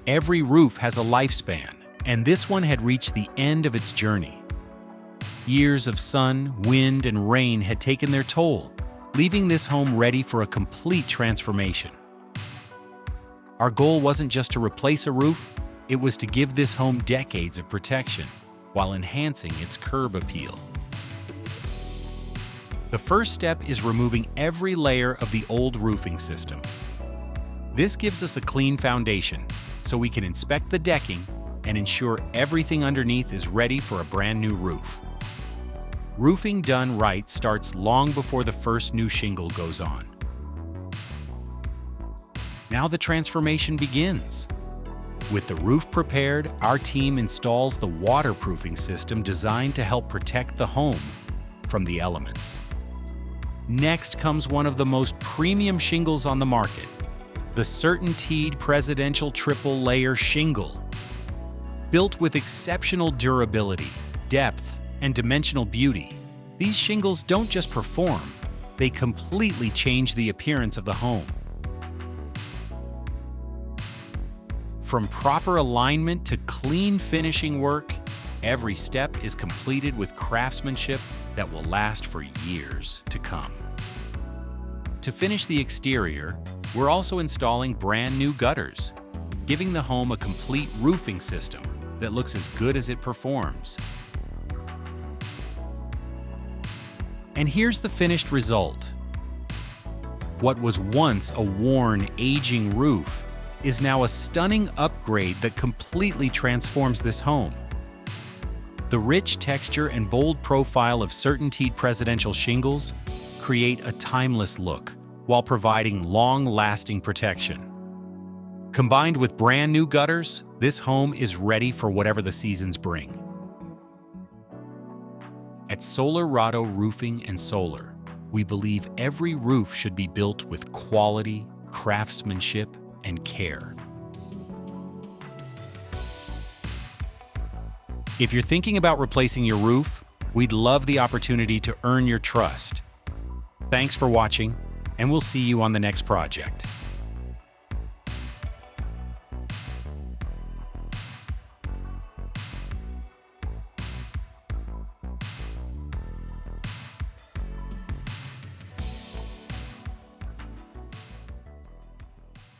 Every roof has a lifespan, and this one had reached the end of its journey. Years of sun, wind, and rain had taken their toll, leaving this home ready for a complete transformation. Our goal wasn't just to replace a roof, it was to give this home decades of protection while enhancing its curb appeal. The first step is removing every layer of the old roofing system. This gives us a clean foundation, so we can inspect the decking and ensure everything underneath is ready for a brand new roof. Roofing done right starts long before the first new shingle goes on. Now the transformation begins. With the roof prepared, our team installs the waterproofing system designed to help protect the home from the elements. Next comes one of the most premium shingles on the market, the CertainTeed Presidential Triple-Layer shingle. Built with exceptional durability, depth, and dimensional beauty, these shingles don't just perform, they completely change the appearance of the home. From proper alignment to clean finishing work, every step is completed with craftsmanship that will last for years to come. To finish the exterior, we're also installing brand new gutters, giving the home a complete roofing system that looks as good as it performs. And here's the finished result. What was once a worn, aging roof is now a stunning upgrade that completely transforms this home. The rich texture and bold profile of CertainTeed Presidential shingles create a timeless look while providing long-lasting protection. Combined with brand new gutters, this home is ready for whatever the seasons bring. At Solarado Roofing Solar, we believe every roof should be built with quality, craftsmanship, and care. If you're thinking about replacing your roof, we'd love the opportunity to earn your trust. Thanks for watching, and we'll see you on the next project.